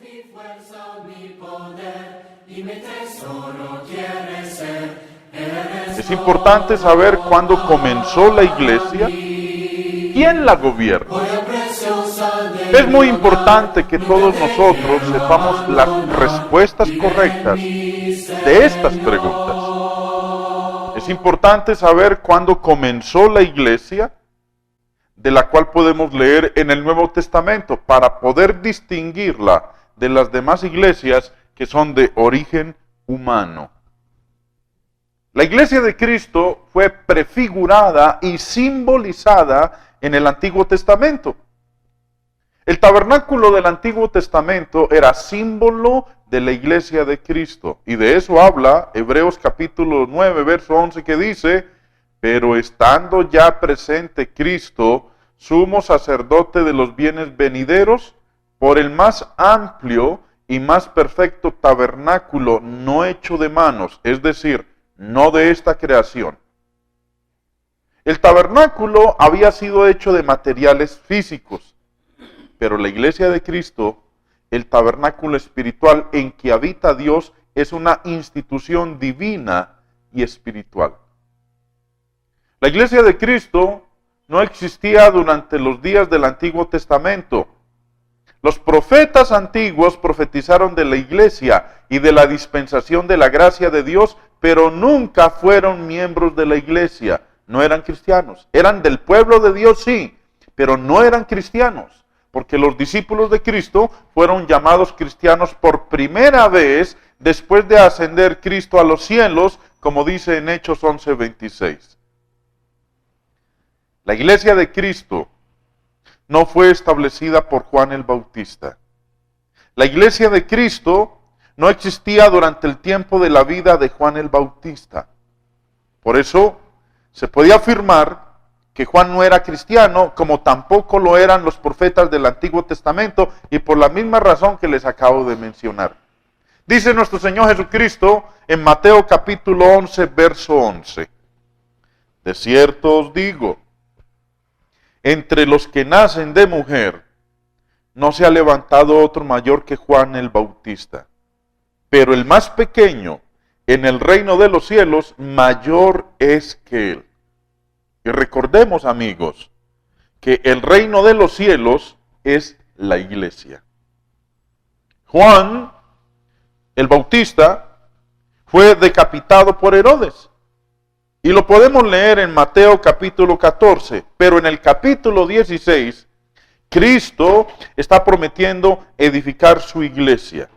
mi fuerza, mi poder, y mi tesoro quieres ser. Es importante saber cuándo comenzó la iglesia, quién la gobierna. Es muy importante que todos nosotros sepamos las respuestas correctas de estas preguntas. Es importante saber cuándo comenzó la iglesia, de la cual podemos leer en el Nuevo Testamento, para poder distinguirla de las demás iglesias que son de origen humano. La iglesia de Cristo fue prefigurada y simbolizada en el Antiguo Testamento. El tabernáculo del Antiguo Testamento era símbolo de la iglesia de Cristo. Y de eso habla Hebreos capítulo 9, verso 11, que dice: pero estando ya presente Cristo, sumo sacerdote de los bienes venideros, por el más amplio y más perfecto tabernáculo no hecho de manos, es decir, no de esta creación. El tabernáculo había sido hecho de materiales físicos, pero la iglesia de Cristo, el tabernáculo espiritual en que habita Dios, es una institución divina y espiritual. La iglesia de Cristo no existía durante los días del Antiguo Testamento. Los profetas antiguos profetizaron de la iglesia y de la dispensación de la gracia de Dios, pero nunca fueron miembros de la iglesia, no eran cristianos. Eran del pueblo de Dios, sí, pero no eran cristianos, porque los discípulos de Cristo fueron llamados cristianos por primera vez después de ascender Cristo a los cielos, como dice en Hechos 11:26. La iglesia de Cristo no fue establecida por Juan el Bautista. La iglesia de Cristo no existía durante el tiempo de la vida de Juan el Bautista. Por eso se podía afirmar que Juan no era cristiano, como tampoco lo eran los profetas del Antiguo Testamento, y por la misma razón que les acabo de mencionar. Dice nuestro Señor Jesucristo en Mateo capítulo 11, verso 11. De cierto os digo, entre los que nacen de mujer, no se ha levantado otro mayor que Juan el Bautista. Pero el más pequeño en el reino de los cielos, mayor es que él. Y recordemos, amigos, que el reino de los cielos es la iglesia. Juan el Bautista fue decapitado por Herodes. Y lo podemos leer en Mateo capítulo 14, pero en el capítulo 16, Cristo está prometiendo edificar su iglesia.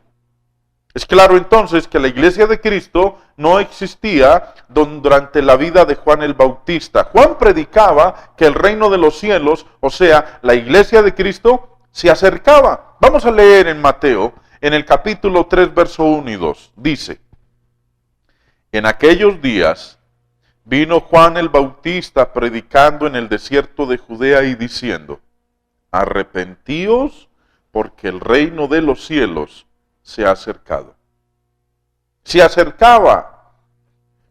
Es claro entonces que la iglesia de Cristo no existía durante la vida de Juan el Bautista. Juan predicaba que el reino de los cielos, o sea, la iglesia de Cristo, se acercaba. Vamos a leer en Mateo, en el capítulo 3, verso 1 y 2. Dice: en aquellos días vino Juan el Bautista predicando en el desierto de Judea y diciendo: arrepentíos, porque el reino de los cielos se ha acercado. Se acercaba,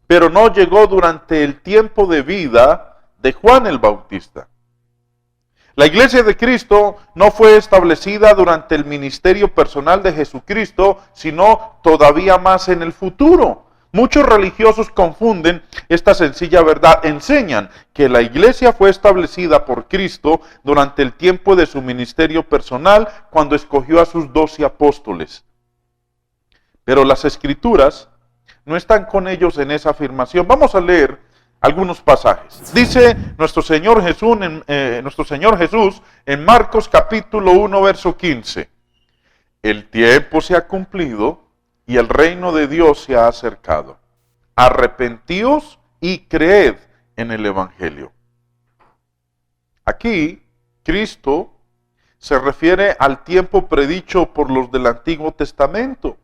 pero no llegó durante el tiempo de vida de Juan el Bautista. La iglesia de Cristo no fue establecida durante el ministerio personal de Jesucristo, sino todavía más en el futuro. Muchos religiosos confunden esta sencilla verdad. Enseñan que la iglesia fue establecida por Cristo durante el tiempo de su ministerio personal, cuando escogió a sus 12 apóstoles. Pero las Escrituras no están con ellos en esa afirmación. Vamos a leer algunos pasajes. Dice nuestro Señor Jesús en Marcos capítulo 1, verso 15. El tiempo se ha cumplido y el reino de Dios se ha acercado. Arrepentíos y creed en el Evangelio. Aquí, Cristo se refiere al tiempo predicho por los del Antiguo Testamento.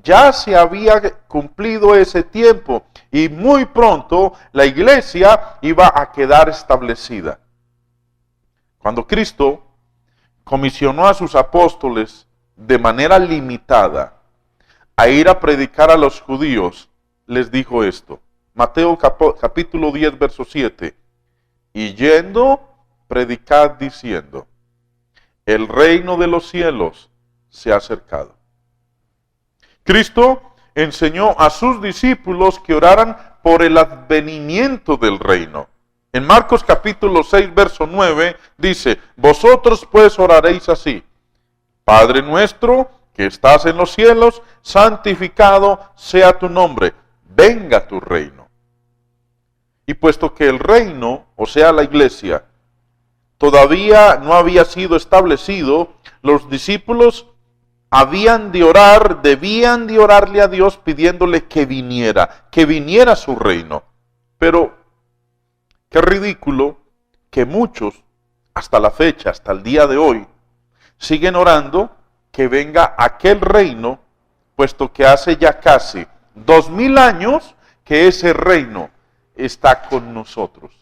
Ya se había cumplido ese tiempo y muy pronto la iglesia iba a quedar establecida. Cuando Cristo comisionó a sus apóstoles de manera limitada a ir a predicar a los judíos, les dijo esto. Mateo capítulo 10, verso 7. Y yendo, predicad diciendo: el reino de los cielos se ha acercado. Cristo enseñó a sus discípulos que oraran por el advenimiento del reino. En Marcos capítulo 6, verso 9, dice, vosotros pues oraréis así, Padre nuestro que estás en los cielos, santificado sea tu nombre, venga tu reino. Y puesto que el reino, o sea la iglesia, todavía no había sido establecido, los discípulos debían de orarle a Dios pidiéndole que viniera su reino. Pero qué ridículo que muchos, hasta la fecha, hasta el día de hoy, siguen orando que venga aquel reino, puesto que hace ya casi 2000 años que ese reino está con nosotros.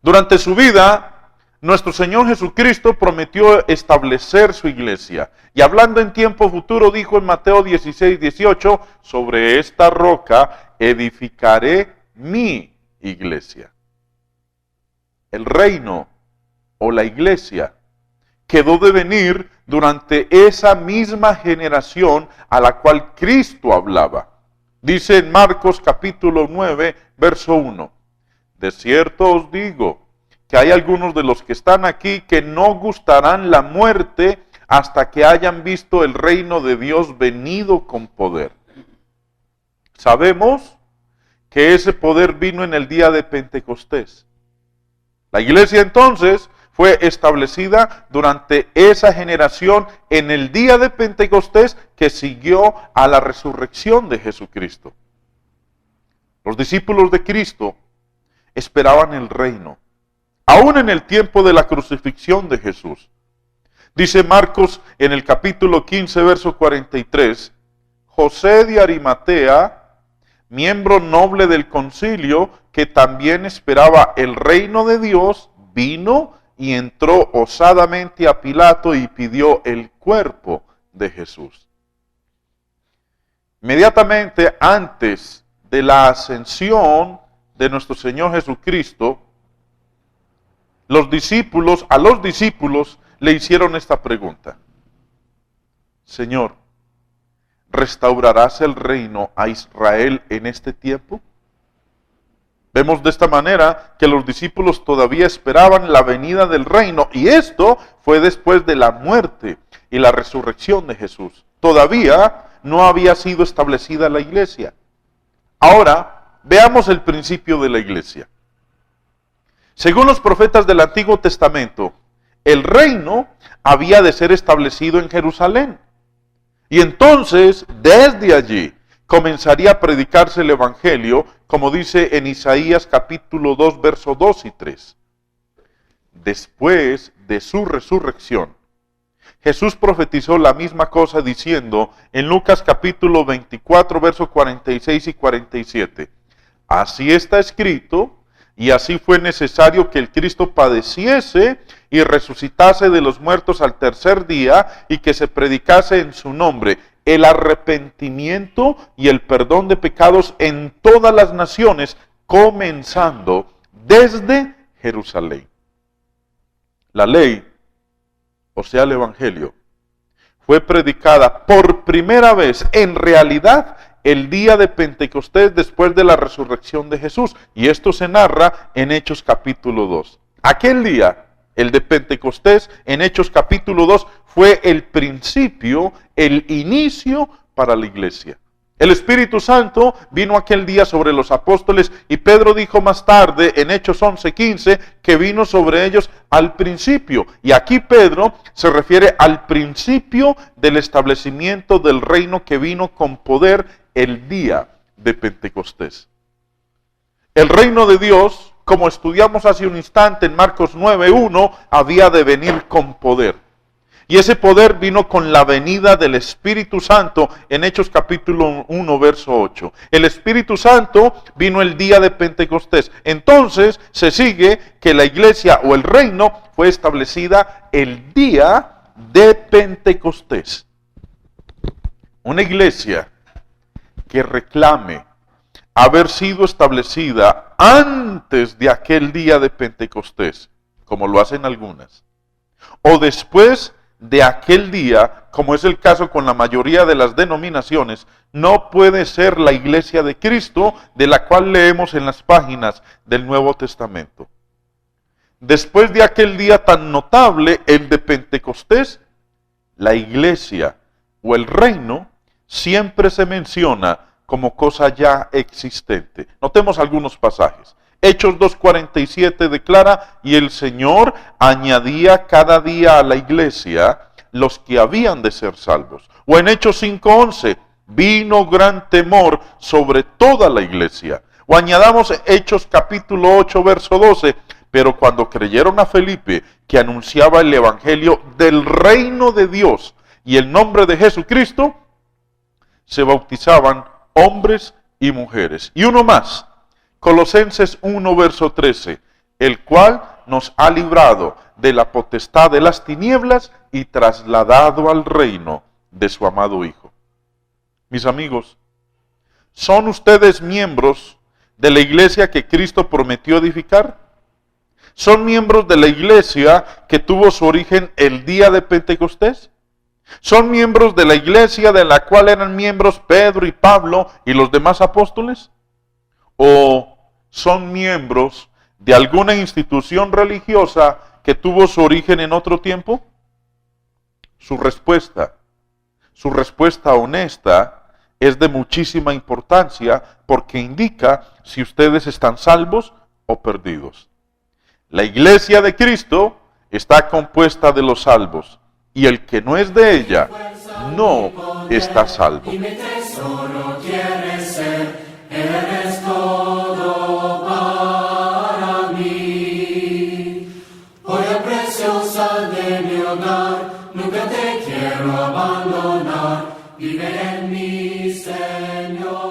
Durante su vida, nuestro Señor Jesucristo prometió establecer su iglesia. Y hablando en tiempo futuro, dijo en Mateo 16, 18, sobre esta roca edificaré mi iglesia. El reino o la iglesia quedó de venir durante esa misma generación a la cual Cristo hablaba. Dice en Marcos capítulo 9, verso 1, de cierto os digo, que hay algunos de los que están aquí que no gustarán la muerte hasta que hayan visto el reino de Dios venido con poder. Sabemos que ese poder vino en el día de Pentecostés. La iglesia entonces fue establecida durante esa generación en el día de Pentecostés que siguió a la resurrección de Jesucristo. Los discípulos de Cristo esperaban el reino, aún en el tiempo de la crucifixión de Jesús. Dice Marcos en el capítulo 15, verso 43, José de Arimatea, miembro noble del concilio, que también esperaba el reino de Dios, vino y entró osadamente a Pilato y pidió el cuerpo de Jesús. Inmediatamente antes de la ascensión de nuestro Señor Jesucristo, a los discípulos le hicieron esta pregunta. Señor, ¿restaurarás el reino a Israel en este tiempo? Vemos de esta manera que los discípulos todavía esperaban la venida del reino, y esto fue después de la muerte y la resurrección de Jesús. Todavía no había sido establecida la iglesia. Ahora, veamos el principio de la iglesia. Según los profetas del Antiguo Testamento, el reino había de ser establecido en Jerusalén. Y entonces, desde allí, comenzaría a predicarse el Evangelio, como dice en Isaías capítulo 2, versos 2 y 3. Después de su resurrección, Jesús profetizó la misma cosa diciendo en Lucas capítulo 24, versos 46 y 47. Así está escrito, y así fue necesario que el Cristo padeciese y resucitase de los muertos al tercer día, y que se predicase en su nombre el arrepentimiento y el perdón de pecados en todas las naciones, comenzando desde Jerusalén. La ley, o sea el Evangelio, fue predicada por primera vez en realidad el día de Pentecostés después de la resurrección de Jesús. Y esto se narra en Hechos capítulo 2. Aquel día, el de Pentecostés, en Hechos capítulo 2, fue el principio, el inicio para la iglesia. El Espíritu Santo vino aquel día sobre los apóstoles, y Pedro dijo más tarde en Hechos 11:15 que vino sobre ellos al principio. Y aquí Pedro se refiere al principio del establecimiento del reino que vino con poder el día de Pentecostés. El reino de Dios, como estudiamos hace un instante en Marcos 9:1, había de venir con poder. Y ese poder vino con la venida del Espíritu Santo en Hechos capítulo 1, verso 8. El Espíritu Santo vino el día de Pentecostés. Entonces se sigue que la iglesia o el reino fue establecida el día de Pentecostés. Una iglesia que reclame haber sido establecida antes de aquel día de Pentecostés, como lo hacen algunas, o después de aquel día, como es el caso con la mayoría de las denominaciones, no puede ser la iglesia de Cristo de la cual leemos en las páginas del Nuevo Testamento. Después de aquel día tan notable, el de Pentecostés, la iglesia o el reino siempre se menciona como cosa ya existente. Notemos algunos pasajes. Hechos 2:47 declara, y el Señor añadía cada día a la iglesia los que habían de ser salvos. O en Hechos 5:11, vino gran temor sobre toda la iglesia. O añadamos Hechos capítulo 8, verso 12, pero cuando creyeron a Felipe, que anunciaba el evangelio del reino de Dios y el nombre de Jesucristo, se bautizaban hombres y mujeres. Y uno más, Colosenses 1, verso 13, el cual nos ha librado de la potestad de las tinieblas y trasladado al reino de su amado Hijo. Mis amigos, ¿son ustedes miembros de la iglesia que Cristo prometió edificar? ¿Son miembros de la iglesia que tuvo su origen el día de Pentecostés? ¿Son miembros de la iglesia de la cual eran miembros Pedro y Pablo y los demás apóstoles? ¿O son miembros de alguna institución religiosa que tuvo su origen en otro tiempo? Su respuesta honesta es de muchísima importancia porque indica si ustedes están salvos o perdidos. La iglesia de Cristo está compuesta de los salvos y el que no es de ella no está salvo. Y mi tesoro quieres ser, eres todo para mí. Joya preciosa de mi hogar, nunca te quiero abandonar. Vive en mí, Señor.